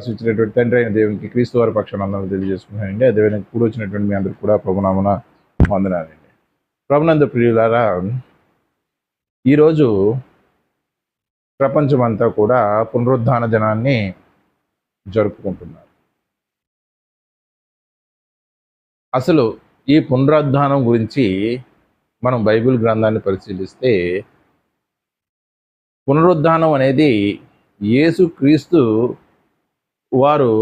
ఇచ్చినటువంటి తండ్రి అయిన దేవునికి క్రీస్తు వారి పక్షాన అందరూ తెలియజేసుకున్నానండి. అదేవిధంగా కూడా వచ్చినటువంటి మీ అందరికి కూడా ప్రభునామన వందనాలండి. ప్రభునందు ప్రియులారా, ఈరోజు ప్రపంచమంతా కూడా పునరుద్ధాన దినాన్ని జరుపుకుంటున్నారు. అసలు ఈ పునరుద్ధానం గురించి మనం బైబిల్ గ్రంథాన్ని పరిశీలిస్తే పునరుద్ధానం అనేది యేసుక్రీస్తు వారు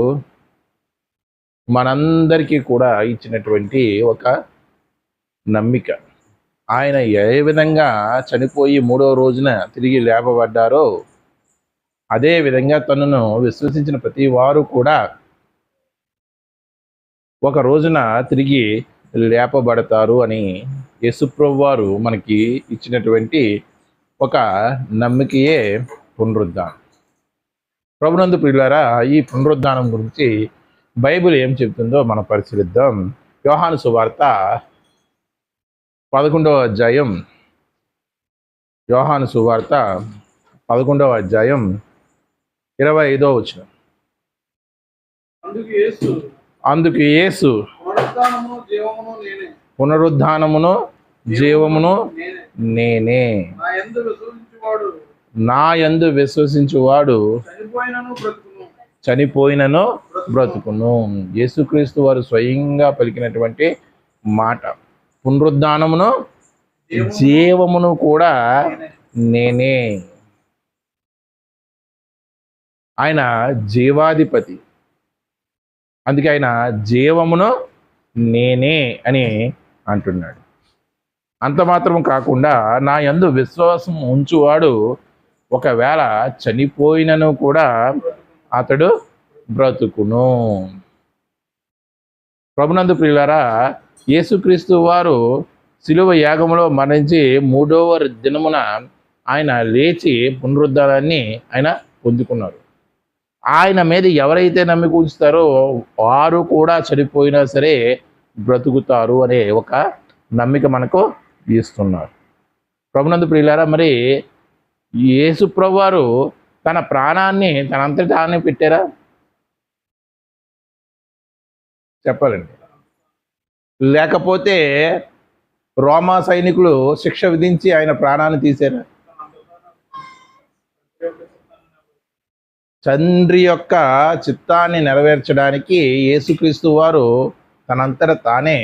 మనందరికీ కూడా ఇచ్చినటువంటి ఒక నమ్మిక. ఆయన ఏ విధంగా చనిపోయి 3వ రోజున తిరిగి లేపబడ్డారో అదే విధంగా తనను విశ్వసించిన ప్రతి వారు కూడా ఒక రోజున తిరిగి లేపబడతారు అని యేసుప్రభువు వారు మనకి ఇచ్చినటువంటి ఒక నమ్మికయే పునరుద్ధానం. ప్రభునందు ప్రియులారా, ఈ పునరుద్ధానం గురించి బైబిల్ ఏం చెబుతుందో మనం పరిశీలిద్దాం. యోహాను సువార్త 11వ అధ్యాయం, యోహాను సువార్త 11వ అధ్యాయం 25వ వచనం. అందుకు యేసు పునరుద్ధానమును జీవమును నేనే, నా యందు విశ్వసించువాడు చనిపోయినను బ్రతుకును. యేసుక్రీస్తు వారు స్వయంగా పలికినటువంటి మాట. పునరుద్ధానమును జీవమును కూడా నేనే. ఆయన జీవాధిపతి, అందుకే ఆయన జీవమును నేనే అని అంటున్నాడు. అంత మాత్రం కాకుండా నా యందు విశ్వాసం ఉంచువాడు ఒకవేళ చనిపోయినను కూడా అతడు బ్రతుకును. ప్రభునందు ప్రియులారా, యేసుక్రీస్తు వారు శిలువ యాగములో మరణించి 3వ దినమున ఆయన లేచి పునరుద్ధానాన్ని ఆయన పొందుకున్నారు. ఆయన మీద ఎవరైతే నమ్మిక ఉంచుతారో వారు కూడా చనిపోయినా సరే బ్రతుకుతారు అనే ఒక నమ్మిక మనకు ఇస్తున్నారు. ప్రభునందు ప్రియులారా, మరి యేసు ప్రభు వారు తన ప్రాణాన్ని తనంతట తానే పెట్టారా? చెప్పాలండి. లేకపోతే రోమా సైనికులు శిక్ష విధించి ఆయన ప్రాణాన్ని తీశారా? తండ్రి యొక్క చిత్తాన్ని నెరవేర్చడానికి యేసుక్రీస్తు వారు తనంతట తానే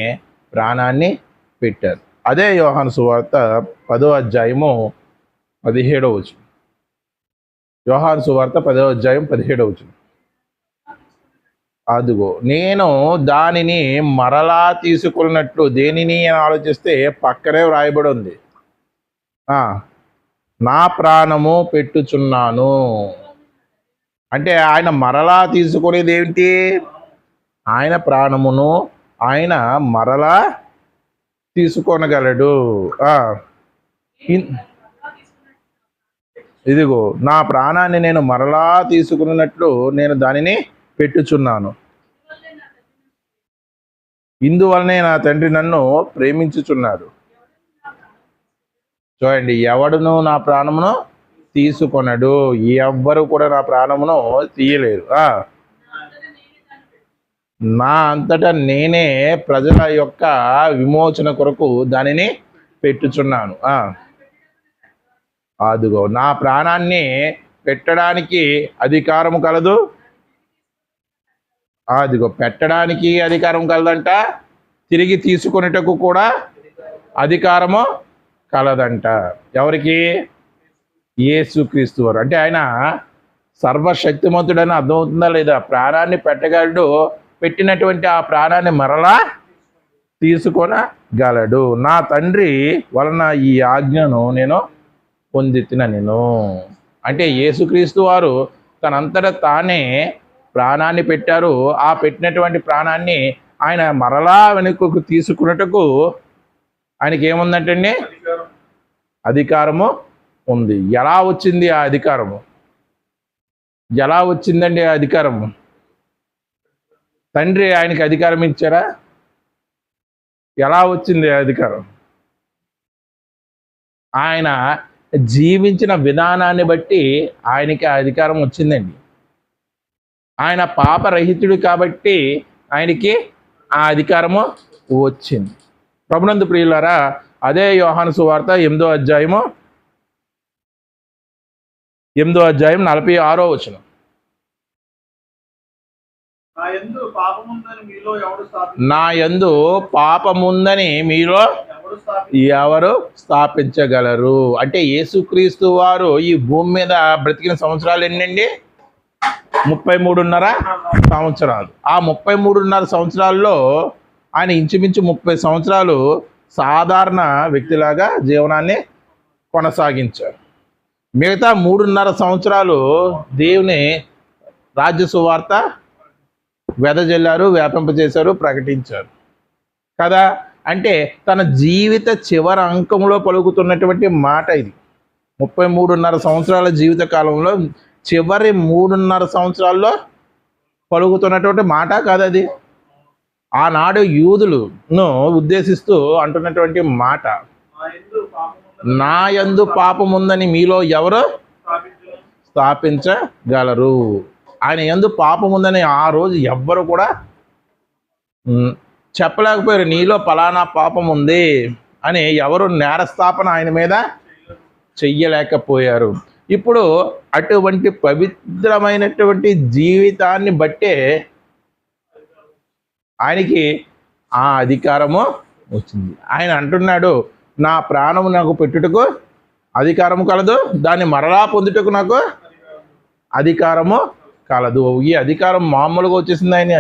ప్రాణాన్ని పెట్టారు. అదే యోహాను సువార్త 10వ అధ్యాయము 17వ వచనం. యోహాను సువార్త 10వ అధ్యాయం 17వ వచనం. అదిగో నేను దానిని మరలా తీసుకున్నట్లు, దేనిని అని ఆలోచిస్తే పక్కనే వ్రాయబడి ఉంది, నా ప్రాణము పెట్టుచున్నాను. అంటే ఆయన మరలా తీసుకునేది ఏమిటి? ఆయన ప్రాణమును ఆయన మరలా తీసుకొనగలడు. ఇదిగో నా ప్రాణాన్ని నేను మరలా తీసుకున్నట్లు నేను దానిని పెట్టుచున్నాను. ఇందువలనే నా తండ్రి నన్ను ప్రేమించుచున్నాడు. చూడండి, ఎవడును నా ప్రాణమును తీసుకొనడు, ఎవ్వరు కూడా నా ప్రాణమును తీయలేరు. నా అంతటా నేనే ప్రజల యొక్క విమోచన కొరకు దానిని పెట్టుచున్నాను. అదిగో నా ప్రాణాన్ని పెట్టడానికి అధికారము కలదు. అదిగో పెట్టడానికి అధికారం కలదంట, తిరిగి తీసుకొనేటకు కూడా అధికారము కలదంట. ఎవరికి? యేసుక్రీస్తు వారు. అంటే ఆయన సర్వశక్తిమంతుడని అర్థమవుతుందా లేదా? ప్రాణాన్ని పెట్టగలడు, పెట్టినటువంటి ఆ ప్రాణాన్ని మరలా తీసుకొనగలడు. నా తండ్రి వలన ఈ ఆజ్ఞను నేను పొందితిన నేను. అంటే యేసుక్రీస్తు వారు తనంతట తానే ప్రాణాన్ని పెట్టారు. ఆ పెట్టినటువంటి ప్రాణాన్ని ఆయన మరలా వెనుకకు తీసుకున్నట్టుకు ఆయనకి ఏముందంటండి? అధికారము ఉంది. ఎలా వచ్చింది ఆ అధికారము? ఎలా వచ్చిందండి ఆ అధికారము? తండ్రి ఆయనకి అధికారం ఇచ్చారా? ఎలా వచ్చింది ఆ అధికారం? ఆయన జీవించిన విధానాన్ని బట్టి ఆయనకి ఆ అధికారం వచ్చిందండి. ఆయన పాపరహితుడు కాబట్టి ఆయనకి ఆ అధికారము వచ్చింది. ప్రభునందు ప్రియులారా, అదే యోహాను సువార్త 8వ అధ్యాయం 46వ వచనం. నా యందు పాపముందని మీలో ఎవరు స్థాపించగలరు? అంటే యేసుక్రీస్తు వారు ఈ భూమి మీద బ్రతికిన సంవత్సరాలు ఎన్నండి? 33.5 సంవత్సరాలు. ఆ 33.5 సంవత్సరాల్లో ఆయన ఇంచుమించు 30 సంవత్సరాలు సాధారణ వ్యక్తిలాగా జీవనాన్ని కొనసాగించారు. మిగతా 3.5 సంవత్సరాలు దేవుని రాజ్య సువార్త వెదజల్లారు, వ్యాపింపజేశారు, ప్రకటించారు కదా. అంటే తన జీవిత చివరి అంకంలో పలుకుతున్నటువంటి మాట ఇది. 33.5 సంవత్సరాల జీవిత కాలంలో చివరి 3.5 సంవత్సరాల్లో పలుకుతున్నటువంటి మాట కాదు అది. ఆనాడు యూదులను ఉద్దేశిస్తూ అంటున్నటువంటి మాట, నా యందు పాపముందని మీలో ఎవరు స్థాపించగలరు? ఆయన యందు పాపముందని ఆ రోజు ఎవ్వరు కూడా చెప్పలేకపోయారు. నీలో ఫలానా పాపం ఉంది అని ఎవరు నేరస్థాపన ఆయన మీద చెయ్యలేకపోయారు. ఇప్పుడు అటువంటి పవిత్రమైనటువంటి జీవితాన్ని బట్టే ఆయనకి ఆ అధికారము వచ్చింది. ఆయన అంటున్నాడు, నా ప్రాణము నాకు పెట్టుటకు అధికారము కలదు, దాన్ని మరలా పొందుటకు నాకు అధికారము కలదు. ఈ అధికారం మామూలుగా వచ్చేసింది. ఆయన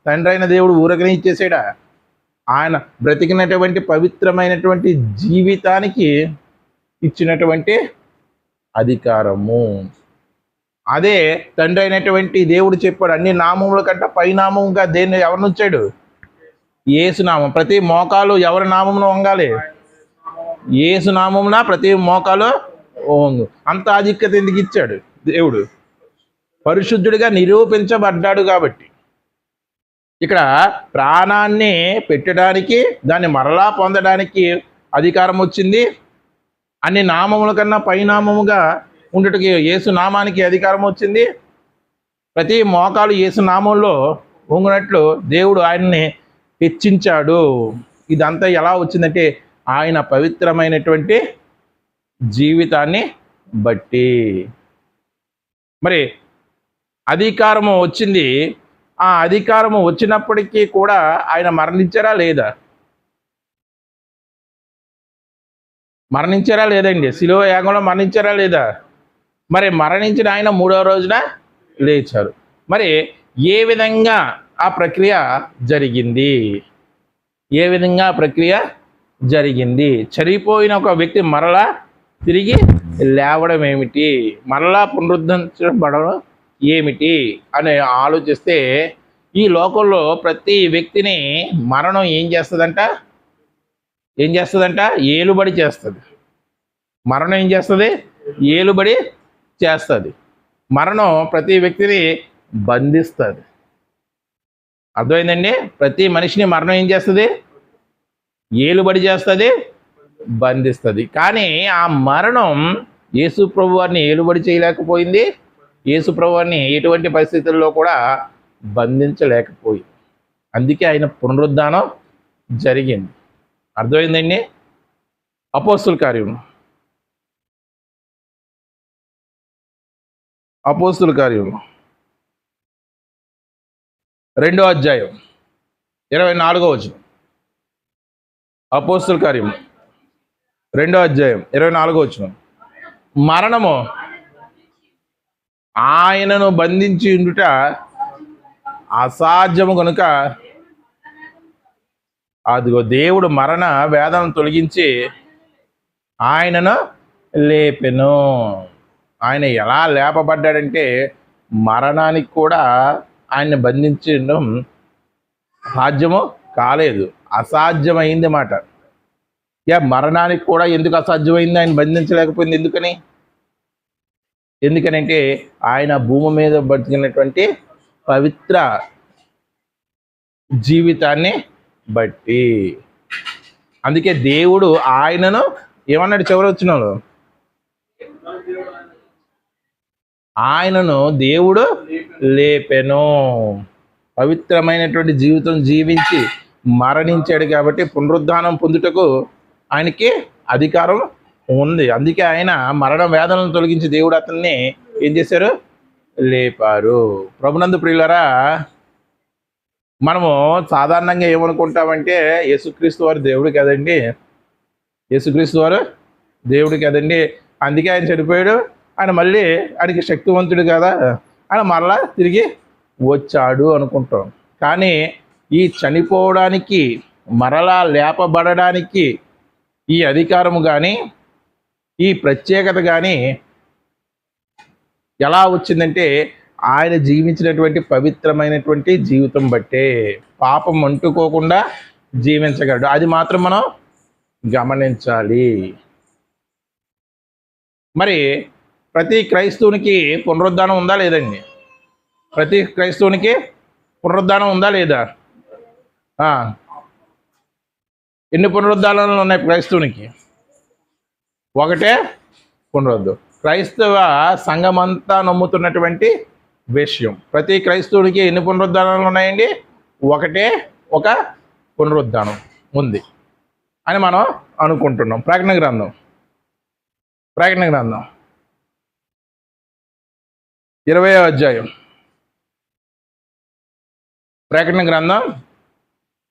తండ్రి అయిన దేవుడు ఊరకనే ఇచ్చేసాడా? ఆయన బ్రతికినటువంటి పవిత్రమైనటువంటి జీవితానికి ఇచ్చినటువంటి అధికారము. అదే తండ్రి అయినటువంటి దేవుడు చెప్పాడు, అన్ని నామముల కంటే పై నామముగా దేన్ని ఎవరిని వచ్చాడు? యేసు నామం. ప్రతి మోకాలు ఎవరి నామమున వంగాలి? యేసు నామమున ప్రతి మోకాలు వంగు. అంత ఆధిక్యత ఎందుకు ఇచ్చాడు దేవుడు? పరిశుద్ధుడిగా నిరూపించబడ్డాడు కాబట్టి. ఇక్కడ ప్రాణాన్ని పెట్టడానికి, దాన్ని మరలా పొందడానికి అధికారం వచ్చింది. అన్ని నామముల కన్నా పైనామముగా ఉండటకి యేసు నామానికి అధికారం వచ్చింది. ప్రతి మోకాలు యేసు నామంలో వంగునట్లు దేవుడు ఆయన్ని హెచ్చించాడు. ఇదంతా ఎలా వచ్చిందంటే ఆయన పవిత్రమైనటువంటి జీవితాన్ని బట్టి. మరి అధికారము వచ్చింది. ఆ అధికారము వచ్చినప్పటికీ కూడా ఆయన మరణించారా లేదా? మరణించారా లేదండి? శిలువ యాగంలో మరణించారా లేదా? మరి మరణించిన ఆయన 3వ రోజున లేచారు. మరి ఏ విధంగా ఆ ప్రక్రియ జరిగింది? ఏ విధంగా ప్రక్రియ జరిగింది? చనిపోయిన ఒక వ్యక్తి మరలా తిరిగి లేవడం ఏమిటి? మరలా పునరుద్ధరించబడడం ఏమిటి అని ఆలోచిస్తే, ఈ లోకంలో ప్రతి వ్యక్తిని మరణం ఏం చేస్తుందంట? ఏలుబడి చేస్తుంది. మరణం ఏం చేస్తుంది? ఏలుబడి చేస్తుంది. మరణం ప్రతి వ్యక్తిని బంధిస్తుంది. అర్థమైందండి? ప్రతి మనిషిని మరణం ఏం చేస్తుంది? ఏలుబడి చేస్తుంది, బంధిస్తుంది. కానీ ఆ మరణం యేసు ప్రభువారిని ఏలుబడి చేయలేకపోయింది. యేసు ప్రభువారిని ఎటువంటి పరిస్థితుల్లో కూడా బంధించలేకపోయింది. అందుకే ఆయన పునరుద్ధానం జరిగింది. అర్థమైందండి? అపోస్తుల కార్యం 2వ అధ్యాయం 24వ వచనం. అపోస్తుల కార్యం 2వ అధ్యాయం 24వ వచనం. మరణము ఆయనను బంధించి ఉండుట అసాధ్యము కనుక అదిగో దేవుడు మరణ వేదనను తొలగించి ఆయనను లేపెను. ఆయన ఎలా లేపబడ్డాడంటే మరణానికి కూడా ఆయన్ని బంధించడం సాధ్యము కాలేదు, అసాధ్యమైంది మాట. మరణానికి కూడా ఎందుకు అసాధ్యమైంది? ఆయన బంధించలేకపోయింది. ఎందుకనంటే ఆయన భూమి మీద బతికినటువంటి పవిత్ర జీవితాన్ని బట్టి. అందుకే దేవుడు ఆయనను ఏమన్నాడు? చివరి వచనంలో ఆయనను దేవుడు లేపెను. పవిత్రమైనటువంటి జీవితం జీవించి మరణించాడు కాబట్టి పునరుద్ధానం పొందుటకు ఆయనకి అధికారం ఉంది. అందుకే ఆయన మరణ వేదనలను తొలగించి దేవుడు అతన్ని ఏం చేశారు? లేపారు. ప్రభునందు ప్రియులరా, మనము సాధారణంగా ఏమనుకుంటామంటే యేసుక్రీస్తు వారు దేవుడు కదండి, యేసుక్రీస్తు వారు దేవుడు కదండి, అందుకే ఆయన చనిపోయాడు, ఆయన మళ్ళీ ఆయనకి శక్తివంతుడు కదా, ఆయన మరలా తిరిగి వచ్చాడు అనుకుంటాం. కానీ ఈ చనిపోవడానికి, మరలా లేపబడడానికి ఈ అధికారము కానీ ఈ ప్రత్యేకత కానీ ఎలా వచ్చిందంటే ఆయన జీవించినటువంటి పవిత్రమైనటువంటి జీవితం బట్టే. పాపం అంటుకోకుండా జీవించగలడు, అది మాత్రం మనం గమనించాలి. మరి ప్రతి క్రైస్తవునికి పునరుద్ధానం ఉందా లేదండి? ప్రతి క్రైస్తవునికి పునరుద్ధానం ఉందా లేదా? ఎన్ని పునరుద్ధానాలు ఉన్నాయి క్రైస్తవునికి? ఒకటే పునరుద్ధం. క్రైస్తవ సంఘమంతా నమ్ముతున్నటువంటి విషయం. ప్రతి క్రైస్తవుడికి ఎన్ని పునరుద్ధానాలు ఉన్నాయండి? ఒకటే ఒక పునరుద్ధానం ఉంది అని మనం అనుకుంటున్నాం. ప్రకటన గ్రంథం 20వ అధ్యాయం, ప్రకటన గ్రంథం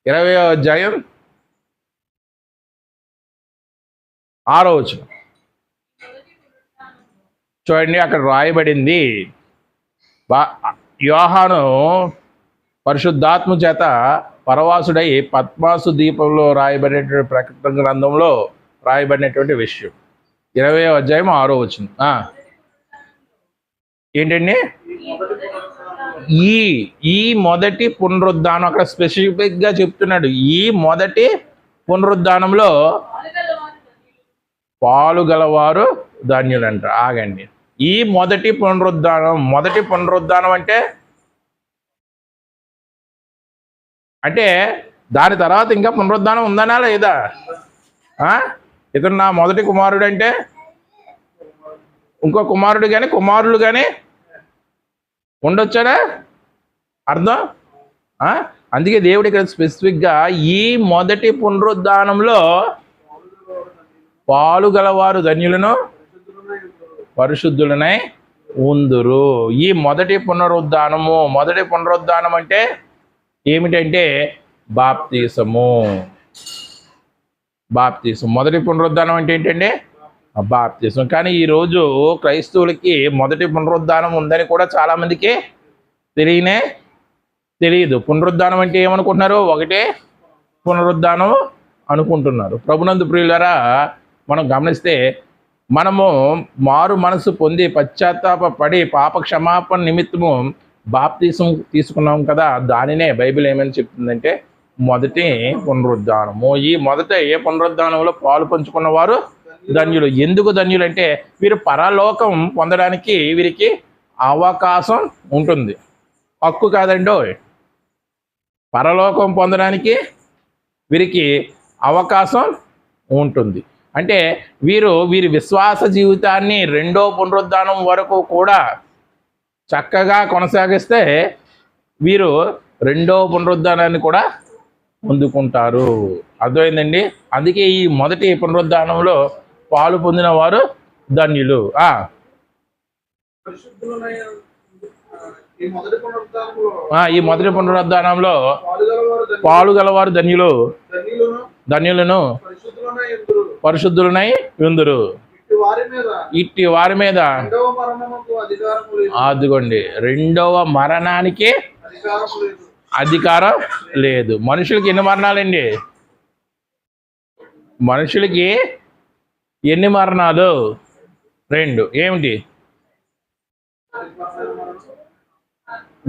20వ అధ్యాయం 6వ వచనం చూడండి. అక్కడ రాయబడింది, యోహాను పరిశుద్ధాత్మ చేత పరవాసుడై పద్మాసు దీపంలో రాయబడినటువంటి ప్రకటన గ్రంథంలో రాయబడినటువంటి విషయం. 20వ అధ్యాయం 6వ వచనం ఏంటండి? ఈ మొదటి పునరుద్ధానం అక్కడ స్పెసిఫిక్గా చెప్తున్నాడు. ఈ మొదటి పునరుద్ధానంలో పాలుగలవారు ధన్యులంట. ఆగండి, ఈ మొదటి పునరుద్ధానం అంటే దాని తర్వాత ఇంకా పునరుద్ధానం ఉందనా లేదా? ఇతను నా మొదటి కుమారుడు అంటే ఇంకో కుమారుడు కానీ కుమారులు కానీ ఉండొచ్చాడా అర్థం? అందుకే దేవుడు ఇక్కడ స్పెసిఫిక్గా ఈ మొదటి పునరుద్ధానంలో పాలుగలవారు ధన్యులను పరిశుద్ధులనై ఉందురు. ఈ మొదటి పునరుద్ధానం అంటే ఏమిటంటే బాప్తీసము. మొదటి పునరుద్ధానం అంటే ఏంటంటే బాప్తీసం. కానీ ఈరోజు క్రైస్తవులకి మొదటి పునరుద్ధానం ఉందని కూడా చాలామందికి తెలియదు. పునరుద్ధానం అంటే ఏమనుకుంటున్నారు? ఒకటే పునరుద్ధానం అనుకుంటున్నారు. ప్రభునందు ప్రియులారా, మనం గమనిస్తే మనము మారు మనసు పొంది పశ్చాత్తాపడి పాప క్షమాపణ నిమిత్తము బాప్తీసం తీసుకున్నాం కదా, దానినే బైబిల్ ఏమని చెప్తుందంటే మొదటి పునరుద్ధానము. ఈ మొదట పునరుద్ధానంలో పాలు పంచుకున్న వారు ధన్యులు. ఎందుకు ధన్యులు అంటే వీరు పరలోకం పొందడానికి వీరికి అవకాశం ఉంటుంది. హక్కు కాదండో, పరలోకం పొందడానికి వీరికి అవకాశం ఉంటుంది. అంటే వీరి విశ్వాస జీవితాన్ని రెండో పునరుద్ధానం వరకు కూడా చక్కగా కొనసాగిస్తే వీరు రెండో పునరుద్ధానాన్ని కూడా పొందుకుంటారు. అర్థమైందండి? అందుకే ఈ మొదటి పునరుద్ధానంలో పాలు పొందిన వారు ధన్యులు. ఈ మొదటి పునరుద్ధానంలో పాలుగలవారు ధన్యులను పరిశుద్ధులనై ఉందురు. ఇట్టి వారి మీద అదిగోండి రెండవ మరణానికి అధికారం లేదు. మనుషులకి ఎన్ని మరణాలండి? మనుషులకి ఎన్ని మరణాలు? 2. ఏమిటి?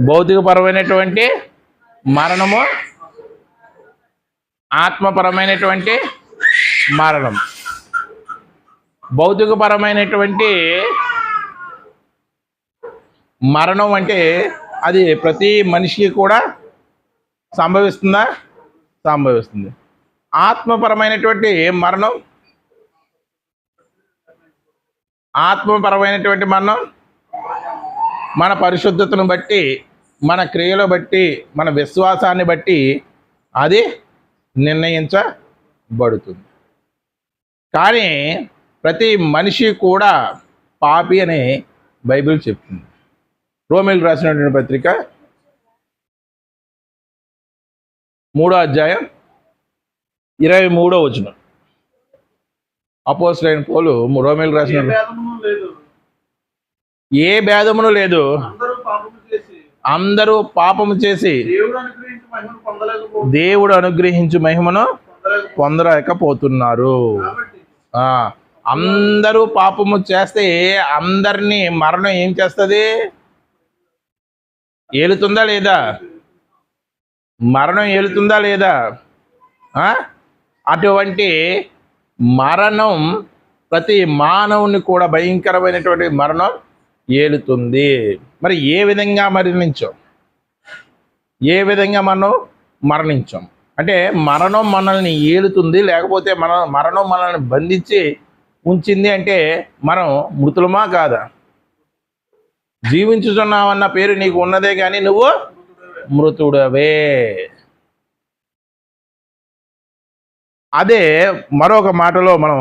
భౌతికపరమైనటువంటి మరణము, ఆత్మపరమైనటువంటి మరణం. భౌతికపరమైనటువంటి మరణం అంటే అది ప్రతి మనిషికి కూడా సంభవిస్తుంది. ఆత్మపరమైనటువంటి మరణం మన పరిశుద్ధతను బట్టి, మన క్రియలు బట్టి, మన విశ్వాసాన్ని బట్టి అది నిర్ణయించబడుతుంది. కానీ ప్రతి మనిషి కూడా పాపి అని బైబిల్ చెప్తుంది. రోమీయులకు రాసినటువంటి పత్రిక 3:23 అపోస్తలుడైన పౌలు రోమీయులకు రాసిన ఏ భేదమును లేదు, అందరూ పాపము చేసి దేవుడు అనుగ్రహించు మహిమను పొందలేకపోతున్నారు. అందరూ పాపము చేస్తే అందరినీ మరణం ఏం చేస్తుంది? ఏలుతుందా లేదా? మరణం ఏలుతుందా లేదా? అటువంటి మరణం ప్రతి మానవుని కూడా భయంకరమైనటువంటి మరణం ఏలుతుంది. మరి ఏ విధంగా మరణించాం? ఏ విధంగా మనం మరణించాం అంటే మరణం మనల్ని ఏలుతుంది, లేకపోతే మరణం మనల్ని బంధించి ఉంచింది అంటే మనం మృతులమా కాదా? జీవించుతున్నావన్న పేరు నీకు ఉన్నదే కానీ నువ్వు మృతుడవే. అదే మరొక మాటలో మనం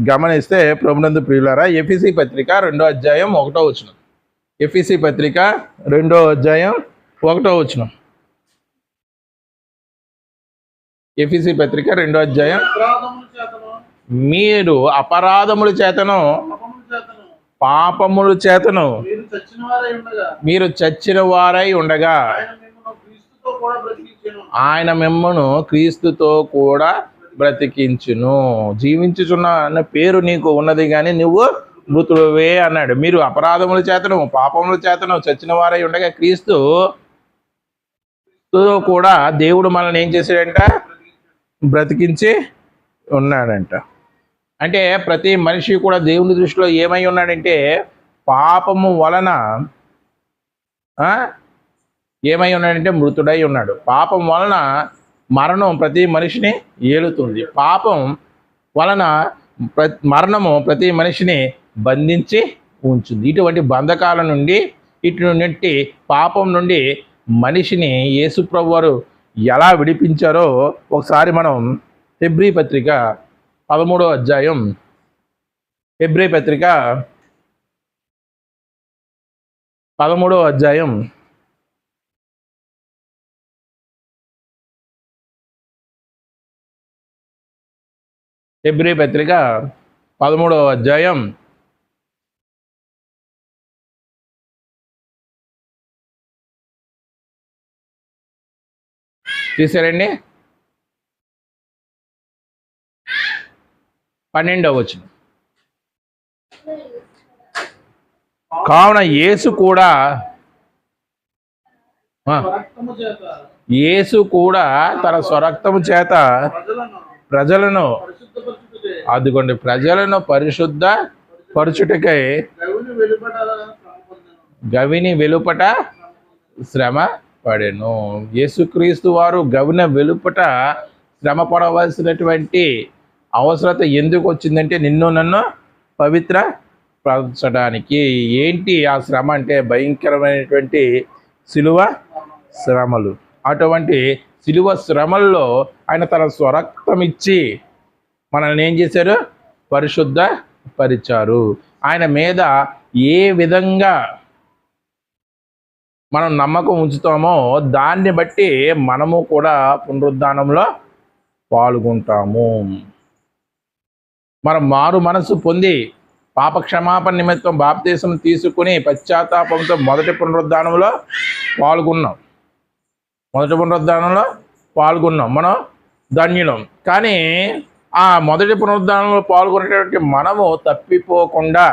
గమనిస్తే ప్రభునందు ప్రియులారా, ఎఫెసీ పత్రిక 2:1 ఎఫెసీ పత్రిక 2:1 ఎఫెసీ పత్రిక 2 మీరు అపరాధముల చేతను పాపముల చేతను మీరు చచ్చిన వారై ఉండగా ఆయన మిమ్మును క్రీస్తుతో కూడా బ్రతికించును. జీవించుచున్న అన్న పేరు నీకు ఉన్నది కానీ నువ్వు మృతుడవే అన్నాడు. మీరు అపరాధముల చేతను పాపముల చేతను చచ్చిన వారై ఉండగా క్రీస్తుతో కూడా దేవుడు మనల్ని ఏం చేశాడంట? బ్రతికించి ఉన్నాడంట. అంటే ప్రతి మనిషి కూడా దేవుని దృష్టిలో ఏమై ఉన్నాడంటే పాపము వలన ఏమై ఉన్నాడంటే మృతుడై ఉన్నాడు. పాపం వలన మరణం ప్రతి మనిషిని ఏలుతుంది. పాపం వలన మరణము ప్రతి మనిషిని బంధించి ఉంచుంది. ఇటువంటి బంధకాల నుండి ఇటువంటి పాపం నుండి మనిషిని యేసుప్రభు వారు ఎలా విడిపించారో ఒకసారి మనం హెబ్రీ పత్రిక 13వ అధ్యాయం హెబ్రీ పత్రిక 13వ అధ్యాయం హెబ్రీ పత్రిక 13వ అధ్యాయం తీసారండి 12వ కావున యేసు కూడా తన స్వరక్తము చేత ప్రజలను అదిగోండి ప్రజలను పరిశుద్ధ పరచుటకై గవిని వెలుపట శ్రమ పడెను. యేసుక్రీస్తు వారు గవిన వెలుపట శ్రమ పడవలసినటువంటి అవసరత ఎందుకు వచ్చిందంటే నిన్ను నన్ను పవిత్ర పరచడానికి. ఏంటి ఆ శ్రమ అంటే భయంకరమైనటువంటి శిలువ శ్రమలు. అటువంటి శిలువ శ్రమల్లో ఆయన తన స్వరక్తం ఇచ్చి మనల్ని ఏం చేశారు? పరిశుద్ధ పరిచారు. ఆయన మీద ఏ విధంగా మనం నమ్మకం ఉంచుతామో దాన్ని బట్టి మనము కూడా పునరుద్ధానంలో పాల్గొంటాము. మనం మారు మనసు పొంది పాప క్షమాపణ నిమిత్తం బాప్తీసం తీసుకుని పశ్చాత్తాపంతో మొదటి పునరుద్ధానంలో పాల్గొన్నాం. మనం ధన్యులం. కానీ ఆ మొదటి పునరుద్ధానంలో పాల్గొనేటువంటి మనము తప్పిపోకుండా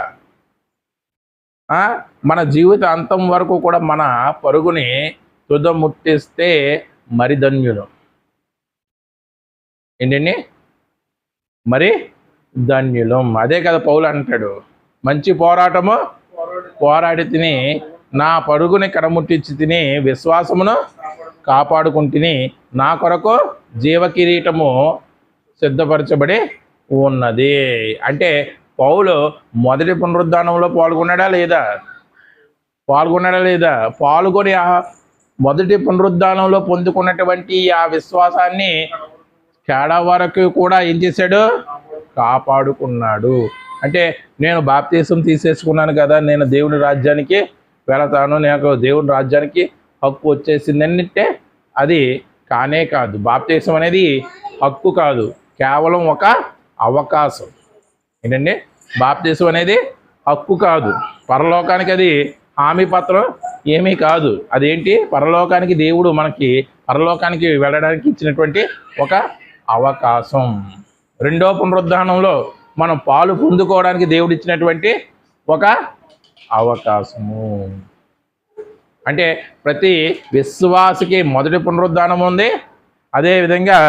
మన జీవిత అంతం వరకు కూడా మన పరుగుని తుదముట్టిస్తే మరి ధన్యులం. ఏంటండి? మరి ధన్యులం. అదే కదా పౌలు అంటాడు, మంచి పోరాటము పోరాడి తిని నా పరుగుని కడముట్టించి తిని విశ్వాసమును కాపాడుకుంటుని నా కొరకు జీవకిరీటము సిద్ధపరచబడి ఉన్నది. అంటే పౌలు మొదటి పునరుద్ధానంలో పాల్గొన్నాడా లేదా? పాల్గొన్నాడా లేదా? పాల్గొని మొదటి పునరుద్ధానంలో పొందుకున్నటువంటి ఆ విశ్వాసాన్ని కేడ వరకు కూడా ఏం చేశాడు? కాపాడుకున్నాడు. అంటే నేను బాప్తీసం తీసేసుకున్నాను కదా, నేను దేవుని రాజ్యానికి వెళతాను, నాకు దేవుని రాజ్యానికి హక్కు వచ్చేసిందంటే అది కానే కాదు. బాప్తీసం అనేది హక్కు కాదు, కేవలం ఒక అవకాశం. ఏంటండి? బాప్తీసం అనేది హక్కు కాదు, పరలోకానికి అది హామీ పత్రం ఏమీ కాదు. అదేంటి? పరలోకానికి దేవుడు మనకి పరలోకానికి వెళ్ళడానికి ఇచ్చినటువంటి ఒక అవకాశం. రెండో పునరుద్ధానంలో మనం పాలు పొందుకోవడానికి దేవుడు ఇచ్చినటువంటి ఒక అవకాశము. అంటే ప్రతి విశ్వాసికి మొదటి పునరుద్ధానం ఉంది, అదేవిధంగా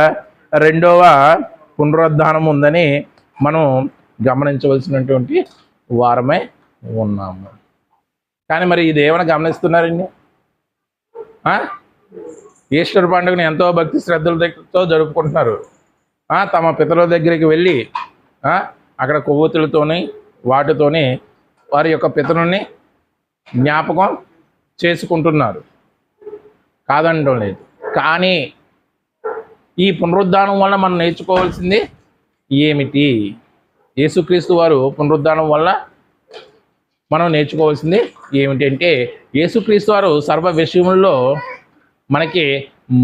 రెండవ పునరుద్ధానం ఉందని మనం గమనించవలసినటువంటి వారమై ఉన్నాము. కానీ మరి ఇది ఏమైనా గమనిస్తున్నారండి? ఈస్టర్ పండుగను ఎంతో భక్తి శ్రద్ధలతో జరుపుకుంటున్నారు. తమ పితరుల దగ్గరికి వెళ్ళి అక్కడ కొవ్వొత్తులతోని వాటితోని వారి యొక్క పితరుల్ని జ్ఞాపకం చేసుకుంటున్నారు, కాదనడం లేదు. కానీ ఈ పునరుద్ధానం వల్ల మనం నేర్చుకోవాల్సింది ఏమిటి? యేసుక్రీస్తు వారు పునరుద్ధానం వల్ల మనం నేర్చుకోవాల్సింది ఏమిటంటే, యేసుక్రీస్తు వారు సర్వ విషయంలో మనకి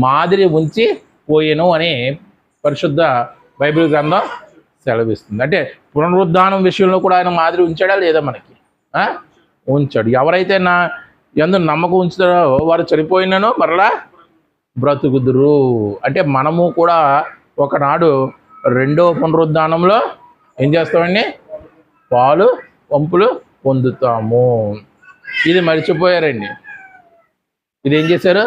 మాదిరి ఉంచి పోయేను అని పరిశుద్ధ బైబిల్ గ్రంథం సెలవిస్తుంది. అంటే పునరుద్ధానం విషయంలో కూడా ఆయన మాదిరి ఉంచాడా లేదా? మనకి ఉంచాడు. ఎవరైతే నా యందు నమ్మకం ఉంచుతారో వారు చనిపోయినను మరలా బ్రతుకుదురు. అంటే మనము కూడా ఒకనాడు రెండవ పునరుద్ధానంలో ఏం చేస్తామండి? పాలు పంపులు పొందుతాము. ఇది మర్చిపోయారండి. ఇది ఏం చేశారు?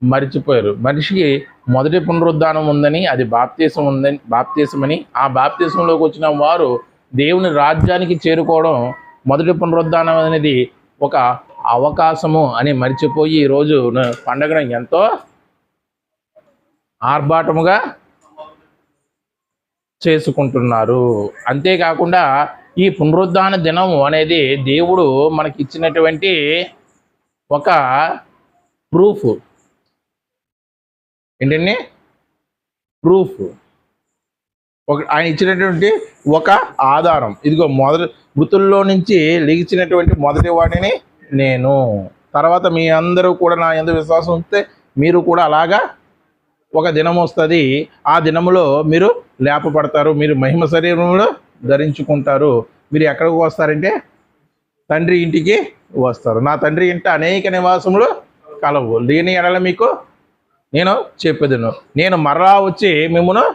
మర్చిపోయారు. మనిషికి మొదటి పునరుద్ధానం ఉందని, అది బాప్తీసమని, ఆ బాప్తీసంలోకి వచ్చిన వారు దేవుని రాజ్యానికి చేరుకోవడం, మొదటి పునరుద్ధానం అనేది ఒక అవకాశము అని మర్చిపోయి ఈరోజు పండుగను ఎంతో ఆర్భాటముగా చేసుకుంటున్నారు. అంతేకాకుండా ఈ పునరుద్ధాన దినం అనేది దేవుడు మనకి ఇచ్చినటువంటి ఒక ప్రూఫ్. ఏంటండి? ప్రూఫ్. ఆయన ఇచ్చినటువంటి ఒక ఆధారం. ఇదిగో మృతుల్లో నుంచి లేచినటువంటి మొదటి వాడిని నేను. తర్వాత మీ అందరూ కూడా నా యందు విశ్వాసం ఉంటే మీరు కూడా అలాగా ఒక దినం వస్తుంది, ఆ దినములో మీరు లేపబడతారు, మీరు మహిమ శరీరంలో ధరించుకుంటారు. మీరు ఎక్కడికి వస్తారంటే తండ్రి ఇంటికి వస్తారు. నా తండ్రి ఇంట అనేక నివాసములు కలవు, దీని ఎడల మీకు నేను చెప్పేదను. నేను మరలా వచ్చి మిమ్మల్ని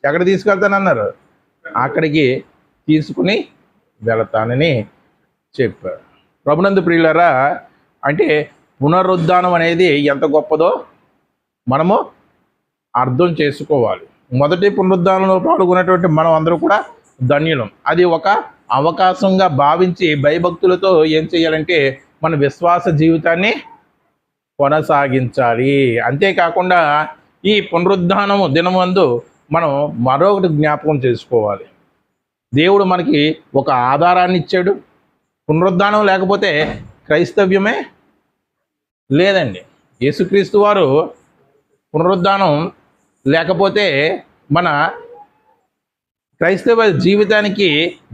ఎక్కడ తీసుకెళ్తానన్నారు? అక్కడికి తీసుకుని వెళతానని చెప్పారు. ప్రభునందు ప్రియులారా, అంటే పునరుద్ధానం అనేది ఎంత గొప్పదో మనము అర్థం చేసుకోవాలి. మొదటి పునరుద్ధానంలో పాల్గొన్నటువంటి మనం అందరూ కూడా ధన్యులం. అది ఒక అవకాశంగా భావించి భయభక్తులతో ఏం చేయాలంటే మన విశ్వాస జీవితాన్ని కొనసాగించాలి. అంతేకాకుండా ఈ పునరుద్ధానము దినమందు మనం మరొకటి జ్ఞాపకం చేసుకోవాలి. దేవుడు మనకి ఒక ఆధారాన్ని ఇచ్చాడు. పునరుద్ధానం లేకపోతే క్రైస్తవ్యమే లేదండి. యేసుక్రీస్తు వారు పునరుద్ధానం లేకపోతే మన క్రైస్తవ జీవితానికి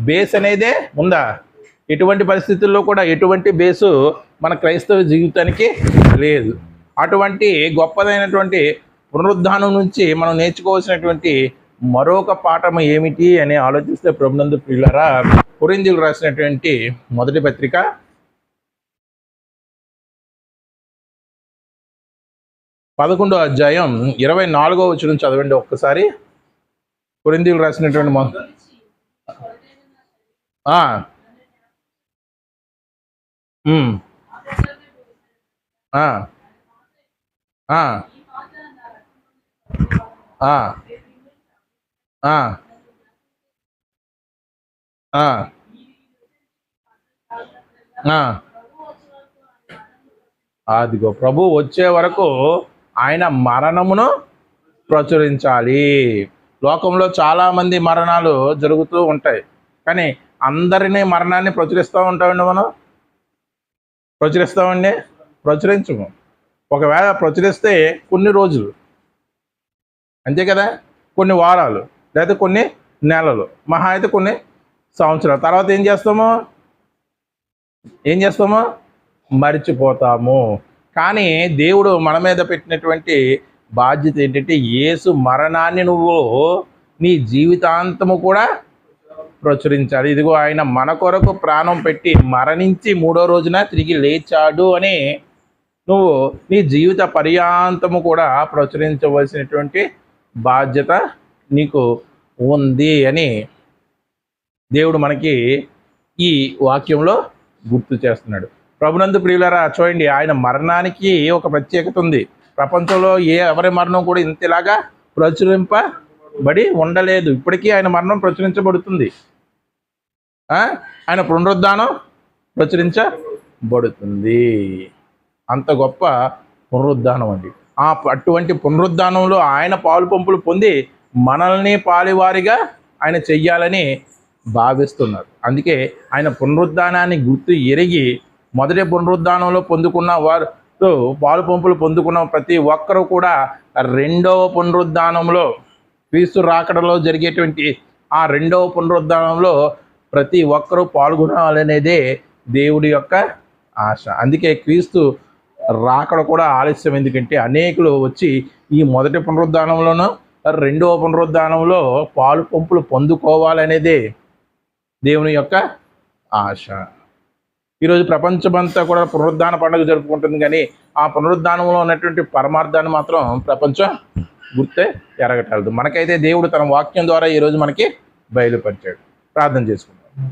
బేస్ అనేదే ఉందా? ఎటువంటి పరిస్థితుల్లో కూడా ఎటువంటి బేసు మన క్రైస్తవ జీవితానికి లేదు. అటువంటి గొప్పదైనటువంటి పునరుద్ధానం నుంచి మనం నేర్చుకోవాల్సినటువంటి మరొక పాఠం ఏమిటి అని ఆలోచిస్తే, ప్రభునందు ప్రియులారా, కొరింథీయులకు రాసినటువంటి మొదటి పత్రిక 11వ అధ్యాయం 24వ వచనం చదవండి ఒక్కసారి. కొరింథీయులకు రాసినటువంటి అదిగో ప్రభు వచ్చే వరకు ఆయన మరణమును ప్రచురించాలి. లోకంలో చాలామంది మరణాలు జరుగుతూ ఉంటాయి, కానీ అందరినీ మరణాన్ని ప్రచురిస్తూ ఉంటామండి మనం. ప్రచురిస్తామండి? ప్రచురించము. ఒకవేళ ప్రచురిస్తే కొన్ని రోజులు, అంతే కదా, కొన్ని వారాలు, లేదా కొన్ని నెలలు, మహా అయితే కొన్ని సంవత్సరాలు. తర్వాత ఏం చేస్తాము? మర్చిపోతాము. కానీ దేవుడు మన మీద పెట్టినటువంటి బాధ్యత ఏంటంటే, యేసు మరణాన్ని నువ్వు నీ జీవితాంతము కూడా ప్రచురించాలి. ఇదిగో ఆయన మన కొరకు ప్రాణం పెట్టి మరణించి 3వ రోజున తిరిగి లేచాడు అని నువ్వు నీ జీవిత పర్యాంతము కూడా ప్రచురించవలసినటువంటి బాధ్యత నీకు ఉంది అని దేవుడు మనకి ఈ వాక్యంలో గుర్తు చేస్తున్నాడు. ప్రభునందు ప్రియులారా, చూడండి, ఆయన మరణానికి ఒక ప్రత్యేకత ఉంది. ప్రపంచంలో ఎవరి మరణం కూడా ఇంతలాగా ప్రచురింపబడి ఉండలేదు. ఇప్పటికీ ఆయన మరణం ప్రచురించబడుతుంది. ఆయన పునరుద్ధానం ప్రచురించబడుతుంది. అంత గొప్ప పునరుద్ధానం అండి. అటువంటి పునరుద్ధానంలో ఆయన పాలు పంపులు పొంది మనల్ని పాలివారిగా ఆయన చెయ్యాలని భావిస్తున్నారు. అందుకే ఆయన పునరుద్ధానాన్ని గుర్తు ఎరిగి మొదటి పునరుద్ధానంలో పొందుకున్న వారు, పాలు పంపులు పొందుకున్న ప్రతి ఒక్కరూ కూడా రెండవ పునరుద్ధానంలో, క్రీస్తు రాకడలో జరిగేటువంటి ఆ రెండవ పునరుద్ధానంలో ప్రతి ఒక్కరూ పాల్గొనాలనేదే దేవుడి యొక్క ఆశ. అందుకే క్రీస్తు రాకడ కూడా ఆలస్యం. ఎందుకంటే అనేకులు వచ్చి ఈ మొదటి పునరుద్ధానంలోనూ రెండవ పునరుద్ధానంలో పాలు పంపులు పొందుకోవాలనేదే దేవుని యొక్క ఆశ. ఈరోజు ప్రపంచమంతా కూడా పునరుద్ధాన పండుగ జరుపుకుంటుంది, కానీ ఆ పునరుద్ధానంలో ఉన్నటువంటి పరమార్థాన్ని మాత్రం ప్రపంచం గుర్తే ఎరగటలేదు. మనకైతే దేవుడు తన వాక్యం ద్వారా ఈరోజు మనకి బయలుపరిచాడు. ప్రార్థన చేసుకుంటాం.